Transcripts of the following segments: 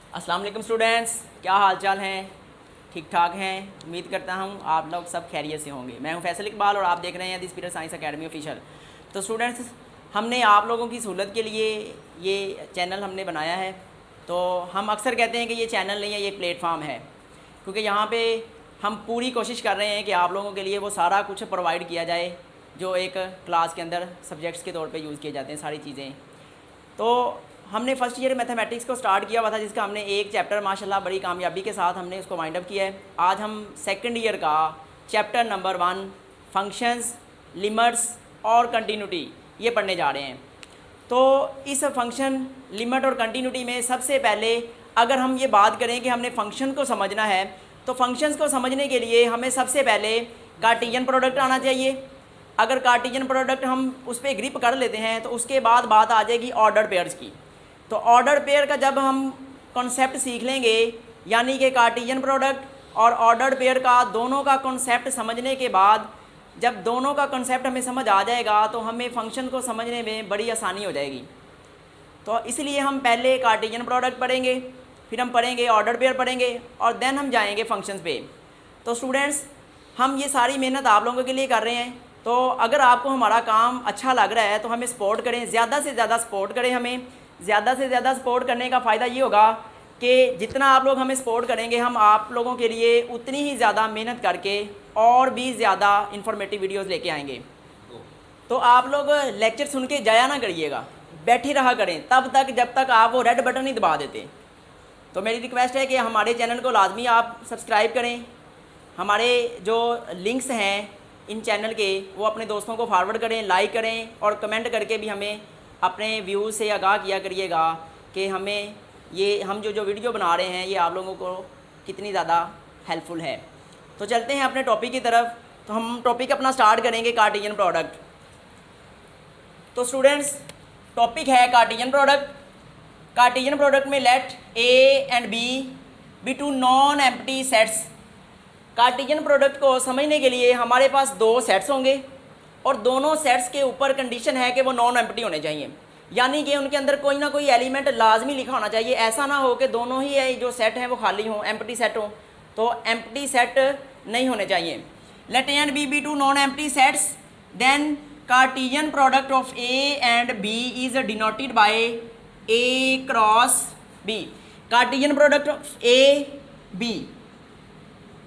अस्सलाम वालेकुम स्टूडेंट्स, क्या हाल चाल हैं? ठीक ठाक हैं। उम्मीद करता हूँ आप लोग सब खैरियत से होंगे। मैं हूँ फैसल इकबाल और आप देख रहे हैं the spirit science academy official. तो स्टूडेंट्स, हमने आप लोगों की सहूलत के लिए ये चैनल हमने बनाया है। तो हम अक्सर कहते हैं कि ये चैनल नहीं है, ये प्लेटफार्म है, क्योंकि यहाँ पे हम पूरी कोशिश कर रहे हैं कि आप लोगों के लिए वो सारा कुछ प्रोवाइड किया जाए जो एक क्लास के अंदर सब्जेक्ट्स के तौर पे यूज़ किए जाते हैं सारी चीज़ें। तो हमने फ़र्स्ट ईयर मैथमेटिक्स को स्टार्ट किया हुआ था, जिसका हमने एक चैप्टर माशाल्लाह बड़ी कामयाबी के साथ हमने उसको वाइंड अप किया है। आज हम सेकंड ईयर का चैप्टर नंबर 1 फंक्शंस, लिमिट्स और कंटिन्यूटी ये पढ़ने जा रहे हैं। तो इस फंक्शन, लिमिट और कंटिन्यूटी में सबसे पहले अगर हम ये बात करें कि हमने फ़ंक्शन को समझना है, तो फंक्शंस को समझने के लिए हमें सबसे पहले कार्टेशियन प्रोडक्ट आना चाहिए। अगर कार्टेशियन प्रोडक्ट हम उस पर ग्रिप कर लेते हैं तो उसके बाद बात आ जाएगी ऑर्डर पेयर्स की। तो ऑर्डर पेयर का जब हम कॉन्सेप्ट सीख लेंगे, यानी कि कार्टेशियन प्रोडक्ट और ऑर्डर पेयर का दोनों का कॉन्सेप्ट समझने के बाद, जब दोनों का कॉन्सेप्ट हमें समझ आ जाएगा तो हमें फ़ंक्शन को समझने में बड़ी आसानी हो जाएगी। तो इसलिए हम पहले कार्टेशियन प्रोडक्ट पढ़ेंगे, फिर हम पढ़ेंगे ऑर्डर पेयर पढ़ेंगे और देन हम जाएंगे फंक्शंस पे। तो स्टूडेंट्स, हम ये सारी मेहनत आप लोगों के लिए कर रहे हैं। तो अगर आपको हमारा काम अच्छा लग रहा है तो हमें सपोर्ट करें, ज़्यादा से ज़्यादा सपोर्ट करें। हमें ज़्यादा से ज़्यादा सपोर्ट करने का फ़ायदा ये होगा कि जितना आप लोग हमें सपोर्ट करेंगे, हम आप लोगों के लिए उतनी ही ज़्यादा मेहनत करके और भी ज़्यादा इन्फॉर्मेटिव वीडियोस लेके आएंगे। तो आप लोग लेक्चर सुन के जाया ना करिएगा, बैठे रहा करें तब तक जब तक आप वो रेड बटन नहीं दबा देते। तो मेरी रिक्वेस्ट है कि हमारे चैनल को लाजमी आप सब्सक्राइब करें। हमारे जो लिंक्स हैं इन चैनल के, वो अपने दोस्तों को फॉरवर्ड करें, लाइक करें और कमेंट करके भी हमें अपने व्यूज़ से आगाह किया करिएगा कि हमें ये हम जो वीडियो बना रहे हैं ये आप लोगों को कितनी ज़्यादा हेल्पफुल है। तो चलते हैं अपने टॉपिक की तरफ। तो हम टॉपिक अपना स्टार्ट करेंगे कार्टेशियन प्रोडक्ट। तो स्टूडेंट्स, टॉपिक है कार्टेशियन प्रोडक्ट। कार्टेशियन प्रोडक्ट में let A and B two non empty sets. Cartesian product को समझने के लिए हमारे पास दो सेट्स होंगे और दोनों सेट्स के ऊपर कंडीशन है कि वो नॉन एम्प्टी होने चाहिए, यानी कि उनके अंदर कोई ना कोई एलिमेंट लाजमी लिखा होना चाहिए। ऐसा ना हो कि दोनों ही जो सेट हैं वो खाली हों, एम्प्टी सेट हों। तो एम्प्टी सेट नहीं होने चाहिए। Let A and B two non empty sets, then Cartesian product of A and B is denoted by A cross B. Cartesian product of A B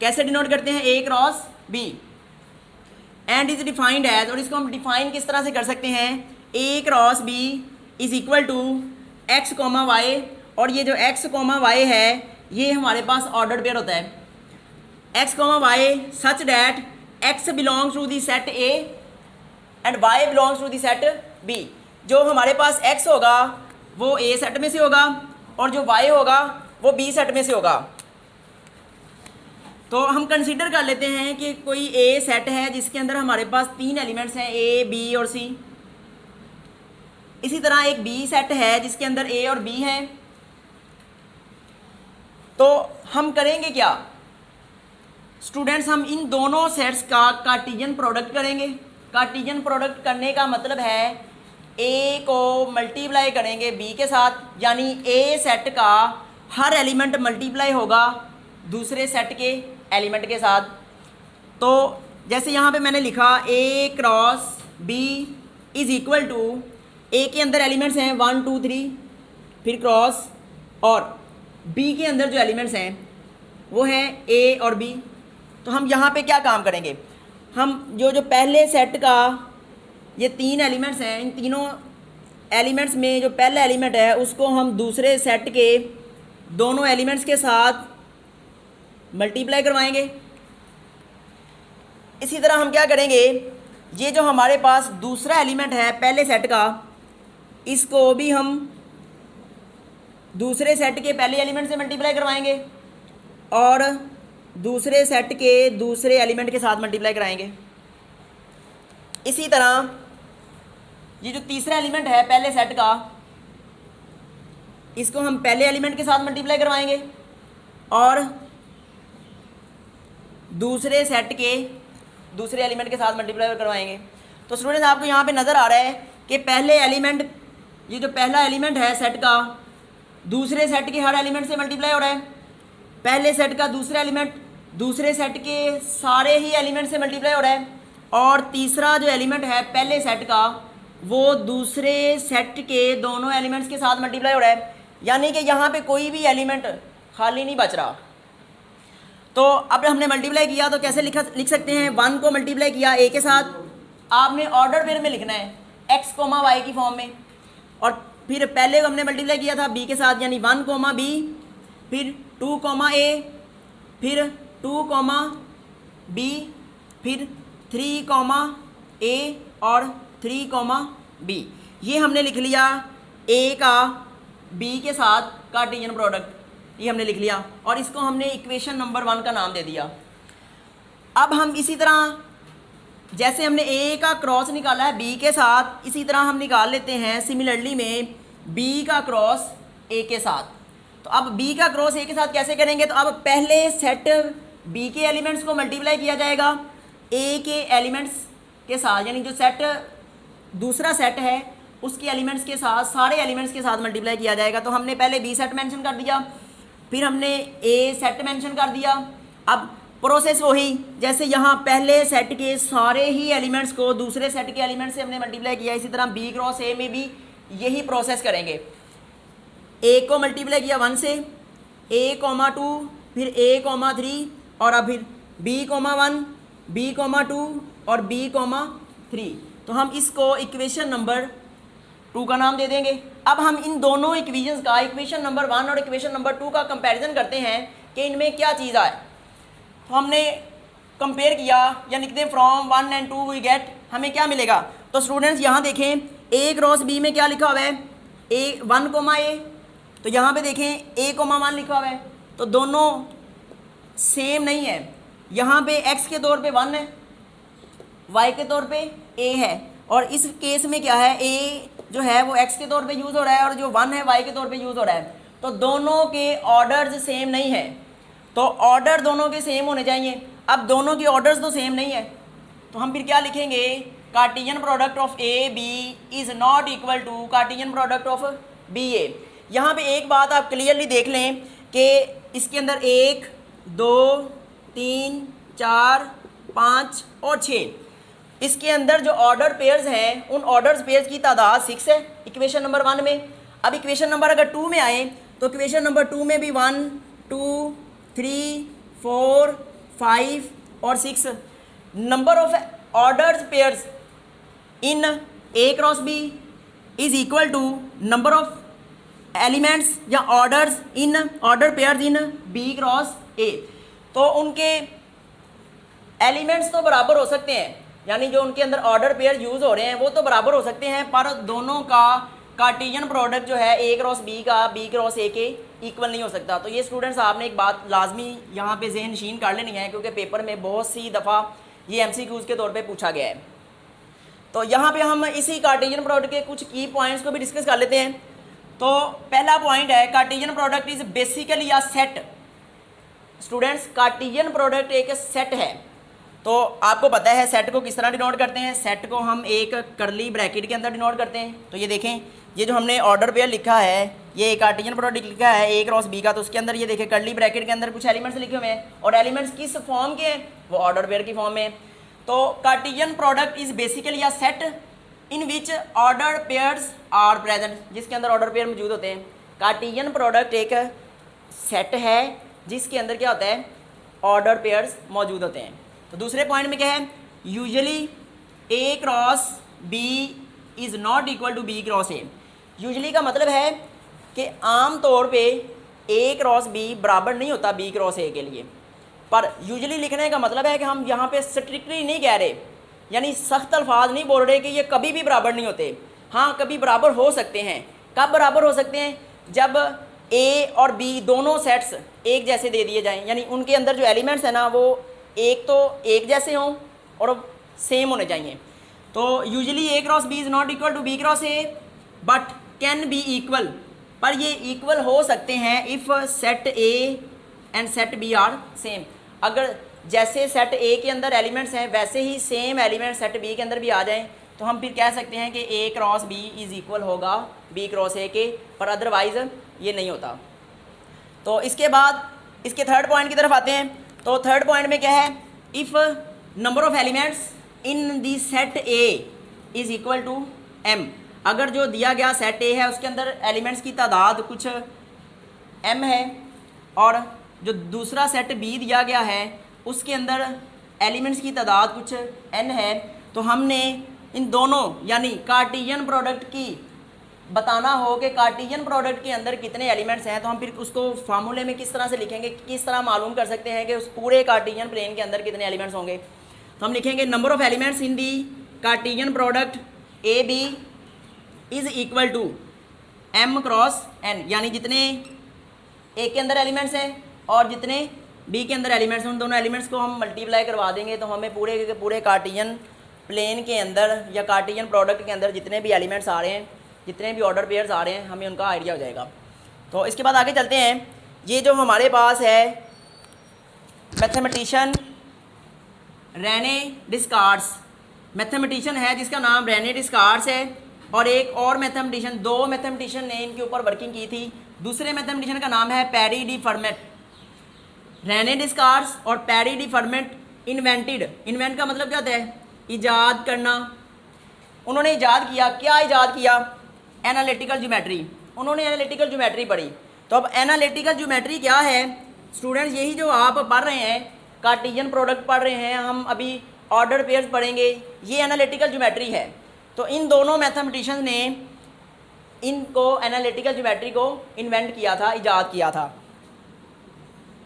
कैसे डिनोट करते हैं? A cross B. And is defined as, और इसको हम define किस तरह से कर सकते हैं? A cross B is equal to X comma Y, और ये जो एक्स कोमा वाई है ये हमारे पास ऑर्डर पेयर होता है। X comma y such that x belongs to the set A and y belongs to the set B. जो हमारे पास एक्स होगा वो ए सेट में से होगा और जो वाई होगा वो बी सेट में से होगा। तो हम कंसीडर कर लेते हैं कि कोई ए सेट है जिसके अंदर हमारे पास 3 एलिमेंट्स हैं, ए बी और सी। इसी तरह एक बी सेट है जिसके अंदर ए और बी हैं। तो हम करेंगे क्या स्टूडेंट्स? हम इन दोनों सेट्स का कार्टेशियन प्रोडक्ट करेंगे। कार्टेशियन प्रोडक्ट करने का मतलब है ए को मल्टीप्लाई करेंगे बी के साथ, यानी ए सेट का हर एलिमेंट मल्टीप्लाई होगा दूसरे सेट के एलिमेंट के साथ। तो जैसे यहाँ पे मैंने लिखा A cross B is equal to, A के अंदर एलिमेंट्स हैं 1 2 3, फिर क्रॉस, और बी के अंदर जो एलिमेंट्स हैं वो हैं ए और बी। तो हम यहाँ पे क्या काम करेंगे? हम जो पहले सेट का ये 3 एलिमेंट्स हैं, इन तीनों एलिमेंट्स में जो पहला एलिमेंट है उसको हम दूसरे सेट के दोनों एलिमेंट्स के साथ मल्टीप्लाई करवाएंगे। इसी तरह हम क्या करेंगे, ये जो हमारे पास दूसरा एलिमेंट है पहले सेट का, इसको भी हम दूसरे सेट के पहले एलिमेंट से मल्टीप्लाई करवाएंगे और दूसरे सेट के दूसरे एलिमेंट के साथ मल्टीप्लाई कराएंगे। इसी तरह ये जो तीसरा एलिमेंट है पहले सेट का, इसको हम पहले एलिमेंट के साथ मल्टीप्लाई करवाएंगे और दूसरे सेट के दूसरे एलिमेंट के साथ मल्टीप्लाई करवाएंगे। तो स्टूडेंट्स, आपको यहाँ पे नज़र आ रहा है कि पहले एलिमेंट, ये जो पहला एलिमेंट है सेट का, दूसरे सेट के हर एलिमेंट से मल्टीप्लाई हो रहा है, पहले सेट का दूसरा एलिमेंट दूसरे सेट के सारे ही एलिमेंट से मल्टीप्लाई हो रहा है, और तीसरा जो एलिमेंट है पहले सेट का वो दूसरे सेट के दोनों एलिमेंट्स के साथ मल्टीप्लाई हो रहा है, यानी कि यहाँ पे कोई भी एलिमेंट खाली नहीं बच रहा। तो अब हमने मल्टीप्लाई किया तो कैसे लिख सकते हैं, 1 को मल्टीप्लाई किया ए के साथ, आपने ऑर्डर पेयर में लिखना है x, y की फॉर्म में, और फिर पहले हमने मल्टीप्लाई किया था b के साथ, यानी 1, b, फिर 2, a, फिर 2, b, फिर 3, a और 3, b। ये हमने लिख लिया a का b के साथ कार्टेशियन प्रोडक्ट, ये हमने लिख लिया और इसको हमने इक्वेशन नंबर 1 का नाम दे दिया। अब हम इसी तरह जैसे हमने a का क्रॉस निकाला है b के साथ, इसी तरह हम निकाल लेते हैं सिमिलरली में b का क्रॉस a के साथ। तो अब b का क्रॉस a के साथ कैसे करेंगे, तो अब पहले सेट b के एलिमेंट्स को मल्टीप्लाई किया जाएगा a के एलिमेंट्स के साथ, यानी जो सेट दूसरा सेट है उसके एलिमेंट्स के साथ, सारे एलिमेंट्स के साथ मल्टीप्लाई किया जाएगा। तो हमने पहले b सेट मेंशन कर दिया, फिर हमने a सेट मेंशन कर दिया। अब प्रोसेस वही जैसे यहाँ पहले सेट के सारे ही एलिमेंट्स को दूसरे सेट के एलिमेंट्स से हमने मल्टीप्लाई किया, इसी तरह b क्रॉस a में भी यही प्रोसेस करेंगे। a को मल्टीप्लाई किया 1 से, a, 2, फिर a, 3 और अब फिर b, 1, b, 2 और b, 3। तो हम इसको इक्वेशन नंबर 2 का नाम दे देंगे। अब हम इन दोनों इक्वेशंस का, इक्वेशन नंबर 1 और इक्वेशन नंबर 2 का कंपैरिजन करते हैं कि इनमें क्या चीज़ आए। तो हमने कंपेयर किया या लिखते हैं फ्रॉम 1 and 2 वी गेट, हमें क्या मिलेगा। तो स्टूडेंट्स यहाँ देखें a क्रॉस b में क्या लिखा हुआ है, a 1, a, तो यहाँ पे देखें a, 1 लिखा हुआ है, तो दोनों सेम नहीं है। यहाँ पे x के तौर पे 1 है, y के तौर पे a है, और इस केस में क्या है, a जो है वो x के तौर पे यूज़ हो रहा है और जो 1 है y के तौर पे यूज़ हो रहा है। तो दोनों के ऑर्डर्स सेम नहीं है, तो ऑर्डर दोनों के सेम होने चाहिए। अब दोनों के ऑर्डर्स तो सेम नहीं है, तो हम फिर क्या लिखेंगे, Cartesian product of A B is not equal to Cartesian product of B A. यहाँ पे एक बात आप क्लियरली देख लें कि इसके अंदर 1, 2, 3, 4, 5 और 6, इसके अंदर जो ऑर्डर पेयर्स हैं उन ऑर्डर पेयर्स की तादाद 6 है इक्वेशन नंबर 1 में। अब इक्वेशन नंबर अगर 2 में आए तो इक्वेशन नंबर 2 में भी 1, 2, 3, 4, 5 और 6 number of order pairs in a cross b is equal to number of elements या orders in order pairs in b cross a। तो उनके एलिमेंट्स तो बराबर हो सकते हैं, यानी जो उनके अंदर ऑर्डर पेयर यूज़ हो रहे हैं वो तो बराबर हो सकते हैं, पर दोनों का कार्टेशियन प्रोडक्ट जो है a क्रॉस b का b क्रॉस a के इक्वल नहीं हो सकता। तो ये स्टूडेंट्स आपने एक बात लाजमी यहाँ पे ज़हन नशीन कर लेनी है, क्योंकि पेपर में बहुत सी दफ़ा ये MCQs के तौर पे पूछा गया है। तो यहाँ पे हम इसी कार्टेशियन प्रोडक्ट के कुछ की पॉइंट्स को भी डिस्कस कर लेते हैं। तो पहला पॉइंट है कार्टेशियन प्रोडक्ट इज़ बेसिकली या सेट। स्टूडेंट्स कार्टेशियन प्रोडक्ट एक सेट है, तो आपको पता है सेट को किस तरह डिनोट करते हैं। सेट को हम एक कर्ली ब्रैकेट के अंदर डिनोट करते हैं। तो ये देखें, ये जो हमने ऑर्डर पेयर लिखा है, ये कार्टेशियन प्रोडक्ट लिखा है a क्रॉस b का, तो उसके अंदर ये देखें कर्ली ब्रैकेट के अंदर कुछ एलिमेंट्स लिखे हुए हैं, और एलिमेंट्स किस फॉर्म के हैं, वो ऑर्डर पेयर की फॉर्म में। तो कार्टेशियन प्रोडक्ट इज़ बेसिकली या set in which order pairs are present, जिसके अंदर ऑर्डर पेयर मौजूद होते हैं। कार्टेशियन प्रोडक्ट एक सेट है जिसके अंदर क्या होता है, ऑर्डर पेयर्स मौजूद होते हैं। तो दूसरे पॉइंट में क्या है, usually a cross b is not equal to b cross a। Usually का मतलब है कि आम तौर पे a क्रॉस b बराबर नहीं होता b क्रॉस a के लिए, पर यूजुअली लिखने का मतलब है कि हम यहाँ पे स्ट्रिक्टली नहीं कह रहे, यानी सख्त अल्फाज नहीं बोल रहे कि ये कभी भी बराबर नहीं होते। हाँ, कभी बराबर हो सकते हैं। कब बराबर हो सकते हैं, जब a और b दोनों सेट्स एक जैसे दे दिए जाएँ, यानी उनके अंदर जो एलिमेंट्स हैं ना वो एक तो एक जैसे हों और सेम होने चाहिए। तो usually a cross b is not equal to b cross a but can be equal, पर ये इक्वल हो सकते हैं if set a and set b are same. अगर जैसे सेट a के अंदर एलिमेंट्स हैं वैसे ही सेम एलिमेंट सेट b के अंदर भी आ जाएं, तो तो हम फिर कह सकते हैं कि ए क्रॉस बी इज़ इक्वल होगा बी क्रॉस ए के, पर अदरवाइज़ ये नहीं होता। तो इसके बाद इसके थर्ड पॉइंट की तरफ आते हैं। तो थर्ड पॉइंट में क्या है, if number of elements in the set A is equal to M, अगर जो दिया गया सेट ए है उसके अंदर एलिमेंट्स की तादाद कुछ एम है और जो दूसरा सेट बी दिया गया है उसके अंदर एलिमेंट्स की तादाद कुछ एन है, तो हमने इन दोनों यानी कार्टेशियन प्रोडक्ट की बताना हो कि कार्टेशियन प्रोडक्ट के अंदर कितने एलिमेंट्स हैं, तो हम फिर उसको फार्मूले में किस तरह से लिखेंगे, किस तरह मालूम कर सकते हैं कि उस पूरे कार्टेशियन प्लेन के अंदर कितने एलिमेंट्स होंगे। तो हम लिखेंगे number of elements in the Cartesian product A B is equal to M cross N, यानी जितने ए के अंदर एलिमेंट्स हैं और जितने बी के अंदर एलिमेंट्स हैं उन दोनों एलिमेंट्स को हम मल्टीप्लाई करवा देंगे, तो हमें पूरे के पूरे कार्टेशियन प्लेन के अंदर या कार्टेशियन प्रोडक्ट के अंदर जितने भी एलिमेंट्स आ रहे हैं, जितने भी ऑर्डर पेयर्स आ रहे हैं, हमें उनका आइडिया हो जाएगा। तो इसके बाद आगे चलते हैं। ये जो हमारे पास है मैथमेटिशियन रेने डिस्कार्ड्स, मैथमेटिशियन है जिसका नाम रेने डिस्कार्ड्स है, और एक और मैथमेटिशियन, दो मैथमेटिशियन ने इनके ऊपर वर्किंग की थी। दूसरे मैथमेटिशियन का नाम है Pierre de Fermat. Rene Descartes और Pierre de Fermat invented, invent का मतलब क्या होता है, इजाद करना। उन्होंने इजाद किया, क्या इजाद किया, एनालिटिकल ज्योमेट्री। उन्होंने एनालिटिकल ज्योमेट्री पढ़ी। तो अब एनालिटिकल ज्योमेट्री क्या है स्टूडेंट्स, यही जो आप पढ़ रहे हैं, कार्टेशियन प्रोडक्ट पढ़ रहे हैं, हम अभी ऑर्डर पेयर्स पढ़ेंगे, ये एनालिटिकल ज्योमेट्री है। तो इन दोनों मैथमेटिशियंस ने इनको एनालिटिकल ज्योमेट्री को इन्वेंट किया था, इजाद किया था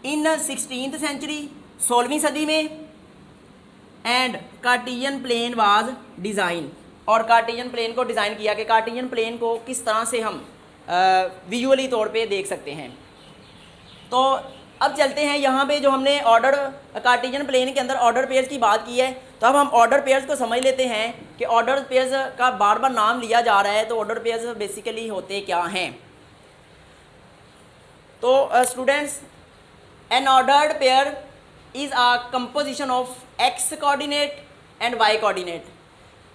इन 16th सेंचुरी, 16वीं सदी में। And Cartesian plane was design, और कार्टेशियन प्लेन को डिज़ाइन किया कि कार्टेशियन प्लेन को किस तरह से हम विजुअली तौर पे देख सकते हैं। तो अब चलते हैं यहाँ पे, जो हमने ऑर्डर कार्टेशियन प्लेन के अंदर ऑर्डर पेयर्स की बात की है, तो अब हम ऑर्डर पेयर्स को समझ लेते हैं कि ऑर्डर पेयर्स का बार बार नाम लिया जा रहा है, तो ऑर्डर पेयर्स बेसिकली होते क्या हैं। तो students, an ordered pair is a composition of X coordinate and Y coordinate.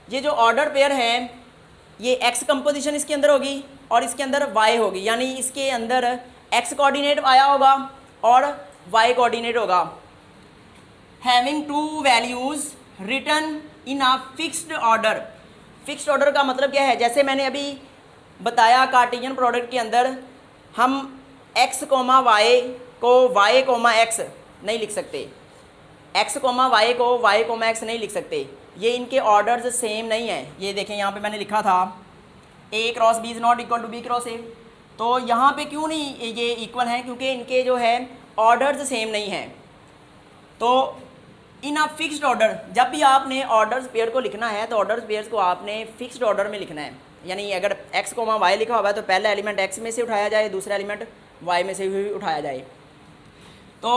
ये जो ऑर्डर पेयर है ये एक्स कंपोजिशन इसके अंदर होगी और इसके अंदर वाई होगी, यानी इसके अंदर एक्स कोऑर्डिनेट आया होगा और वाई कोऑर्डिनेट होगा। Having two values written in a fixed order. Fixed order का मतलब क्या है, जैसे मैंने अभी बताया कार्टेशियन प्रोडक्ट के अंदर हम एक्स कोमा वाई को वाई कोमा एक्स नहीं लिख सकते, एक्स कोमा वाई को वाई कोमा एक्स नहीं लिख सकते, ये इनके ऑर्डर्स सेम नहीं है। ये देखें यहाँ पे मैंने लिखा था A cross B is not equal to B cross A, तो यहाँ पे क्यों नहीं ये इक्वल हैं, क्योंकि इनके जो है ऑर्डर्स सेम नहीं हैं। तो इन अ फिक्स्ड ऑर्डर, जब भी आपने ऑर्डर्स पेयर को लिखना है तो ऑर्डर्स पेयर्स को आपने फिक्स्ड ऑर्डर में लिखना है, यानी अगर एक्स कोमा वाई लिखा हुआ है तो पहला एलिमेंट एक्स में से उठाया जाए, दूसरा एलिमेंट वाई में से भी उठाया जाए। तो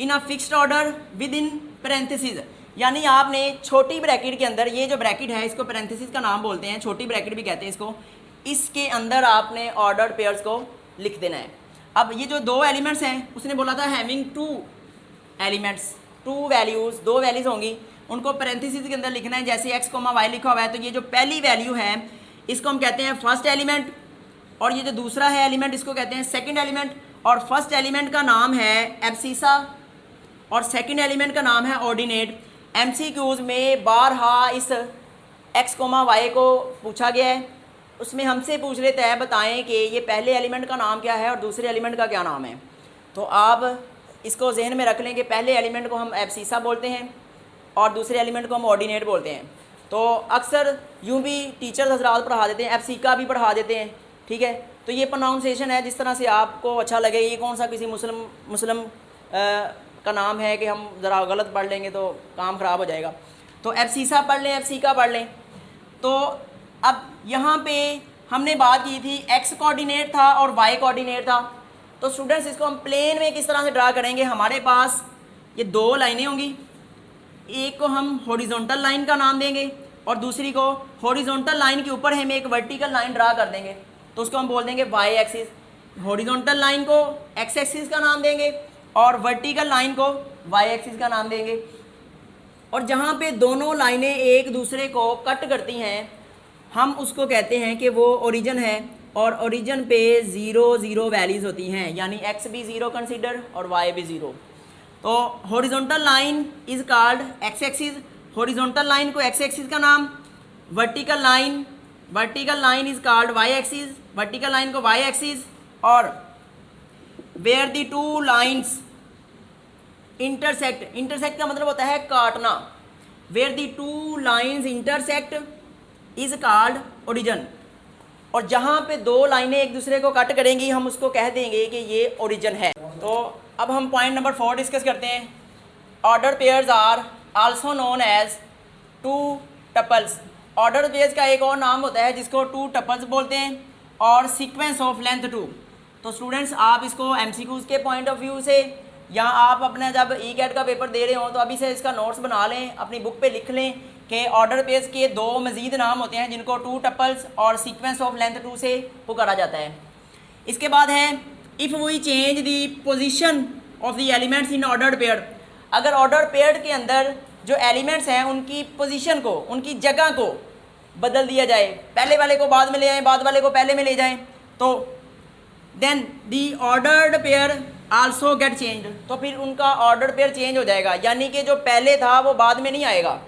in a fixed order within parenthesis, यानी आपने छोटी ब्रैकेट के अंदर, ये जो ब्रैकेट है इसको पैरेंथेसिस का नाम बोलते हैं, छोटी ब्रैकेट भी कहते हैं इसको, इसके अंदर आपने ऑर्डर पेयर्स को लिख देना है। अब ये जो दो एलिमेंट्स हैं उसने बोला था having two elements, two values, दो वैल्यूज़ होंगी, उनको पैरेंथेसिस के अंदर लिखना है। जैसे एक्स कोमा वाई लिखा हुआ है तो ये जो पहली वैल्यू है इसको हम कहते हैं फर्स्ट एलिमेंट, और ये जो दूसरा है एलिमेंट इसको कहते हैं सेकंड एलिमेंट। और फर्स्ट एलिमेंट का नाम है एब्सिसा और सेकंड एलिमेंट का नाम है ऑर्डिनेट। एमसीक्यूज़ में बारहा इस एक्स कोमा वाई को पूछा गया है, उसमें हमसे पूछ लेते हैं बताएं कि ये पहले एलिमेंट का नाम क्या है और दूसरे एलिमेंट का क्या नाम है। तो आप इसको जहन में रख लें कि पहले एलिमेंट को हम एब्सिसा बोलते हैं और दूसरे एलिमेंट को हम ऑर्डिनेट बोलते हैं। तो अक्सर यूँ भी टीचर्स हजरात पढ़ा देते हैं, एब्सिका भी पढ़ा देते हैं, ठीक है। तो ये प्रोनाउंसिएशन है जिस तरह से आपको अच्छा लगे। ये कौन सा किसी मुस्लिम का नाम है कि हम ज़रा गलत पढ़ लेंगे तो काम ख़राब हो जाएगा। तो एब्सिसा पढ़ लें, एब्सिका पढ़ लें। तो अब यहाँ पे हमने बात की थी एक्स कोऑर्डिनेट था और वाई कोऑर्डिनेट था। तो स्टूडेंट्स इसको हम प्लेन में किस तरह से ड्रा करेंगे, हमारे पास ये दो लाइनें होंगी, एक को हम हॉरिजॉन्टल लाइन का नाम देंगे और दूसरी को हॉरिजॉन्टल लाइन के ऊपर हम एक वर्टिकल लाइन ड्रा कर देंगे, तो उसको हम बोल देंगे वाई एक्सिस। हॉरिजॉन्टल लाइन को एक्स एक्सिस का नाम देंगे और वर्टिकल लाइन को वाई एक्सिस का नाम देंगे। और जहाँ पे दोनों लाइनें एक दूसरे को कट करती हैं हम उसको कहते हैं कि वो ओरिजिन है, और ओरिजिन पे 0 0 वैल्यूज़ होती हैं, यानी x भी 0 कंसीडर और y भी 0। तो horizontal line is called x axis, horizontal line को x एक्सिस का नाम, vertical line is called y axis, vertical line को y एक्सिस, और where the two lines intersect, intersect का मतलब होता है काटना, where the two lines intersect is called origin, और जहाँ पे दो लाइनें एक दूसरे को कट करेंगी हम उसको कह देंगे कि ये ओरिजिन है। तो अब हम पॉइंट नंबर 4 डिस्कस करते हैं। Order pairs are also known as two tuples, order pairs का एक और नाम होता है जिसको टू टपल्स बोलते हैं, और सीक्वेंस ऑफ लेंथ 2। तो स्टूडेंट्स आप इसको MCQs के पॉइंट ऑफ व्यू से, या आप अपना जब ई-कैट का पेपर दे रहे हो तो अभी से इसका नोट्स बना लें, अपनी बुक पे लिख लें कि ऑर्डर पेयर्स के दो मज़ीद नाम होते हैं जिनको टू टपल्स और सीक्वेंस ऑफ लेंथ 2 से पुकारा जाता है। इसके बाद है if we change the position of the elements in order pair, अगर ऑर्डर पेयर के अंदर जो एलिमेंट्स हैं उनकी पोजीशन को, उनकी जगह को बदल दिया जाए, पहले वाले को बाद में ले आएँ, बाद वाले को पहले में ले जाएँ, तो then the ordered pair also get change, तो फिर उनका ऑर्डर पेयर चेंज हो जाएगा, यानी कि जो पहले था वो बाद में नहीं आएगा।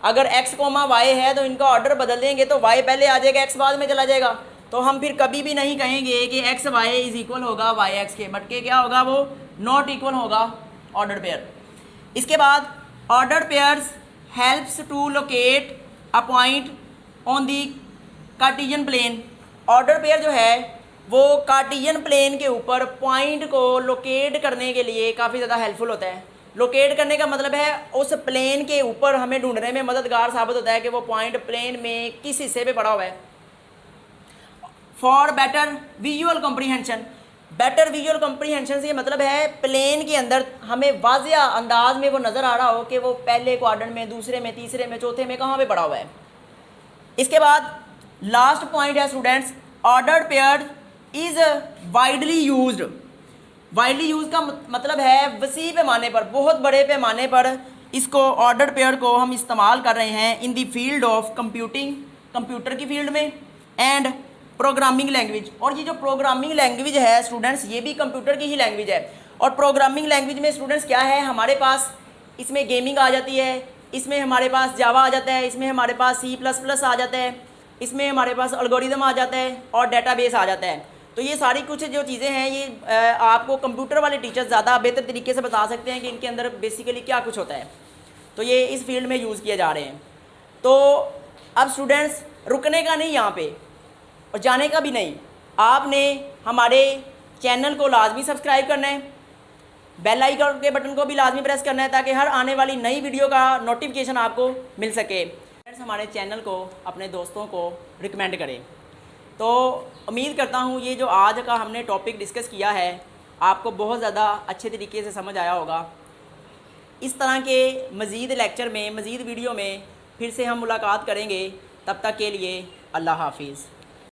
अगर x, y है तो इनका ऑर्डर बदल देंगे तो y पहले आ जाएगा, x बाद में चला जाएगा, तो हम फिर कभी भी नहीं कहेंगे कि x y इज इक्वल होगा y x के, बल्कि क्या होगा, वो नॉट इक्वल होगा ऑर्डर पेयर। इसके बाद order pairs helps to locate a point on the Cartesian plane, order pair जो है वो कार्टेशियन प्लेन के ऊपर पॉइंट को लोकेट करने के लिए काफ़ी ज़्यादा हेल्पफुल होता है। लोकेट करने का मतलब है उस प्लेन के ऊपर हमें ढूंढने में मददगार साबित होता है कि वो पॉइंट प्लेन में किस हिस्से पे पड़ा हुआ है। For better visual comprehension, better visual comprehension से मतलब है प्लेन के अंदर हमें वाज़िया अंदाज में वो नज़र आ रहा हो कि वो पहले क्वाड्रेंट में, दूसरे में, तीसरे में, चौथे में कहाँ पे पड़ा हुआ है। इसके बाद लास्ट पॉइंट है students, ordered pair is widely used, widely use का मतलब है वसी पैमाने पर, बहुत बड़े पैमाने पर इसको ऑर्डर पेयर को हम इस्तेमाल कर रहे हैं इन दी फील्ड ऑफ कंप्यूटिंग, कंप्यूटर की फील्ड में, एंड प्रोग्रामिंग लैंग्वेज, और ये जो प्रोग्रामिंग लैंग्वेज है स्टूडेंट्स ये भी कंप्यूटर की ही लैंग्वेज है। और प्रोग्रामिंग लैंग्वेज में स्टूडेंट्स क्या है, हमारे पास इसमें गेमिंग आ जाती है, इसमें हमारे पास जावा आ जाता है, इसमें हमारे पास C++ आ जाता है, इसमें हमारे पास एल्गोरिदम आ जाता है और डेटाबेस आ जाता है। तो ये सारी कुछ जो चीज़ें हैं ये आपको कंप्यूटर वाले टीचर्स ज़्यादा बेहतर तरीके से बता सकते हैं कि इनके अंदर बेसिकली क्या कुछ होता है, तो ये इस फील्ड में यूज़ किए जा रहे हैं। तो अब स्टूडेंट्स रुकने का नहीं यहाँ पे और जाने का भी नहीं, आपने हमारे चैनल को लाजमी सब्सक्राइब करना है, बेल आइकन के बटन को भी लाजमी प्रेस करना है ताकि हर आने वाली नई वीडियो का नोटिफिकेशन आपको मिल सके। फ्रेंड्स हमारे चैनल को अपने दोस्तों को रिकमेंड करें। तो उम्मीद करता हूँ ये जो आज का हमने टॉपिक डिस्कस किया है आपको बहुत ज़्यादा अच्छे तरीके से समझ आया होगा। इस तरह के मज़ीद लेक्चर में, मज़ीद वीडियो में फिर से हम मुलाकात करेंगे, तब तक के लिए अल्लाह हाफिज़।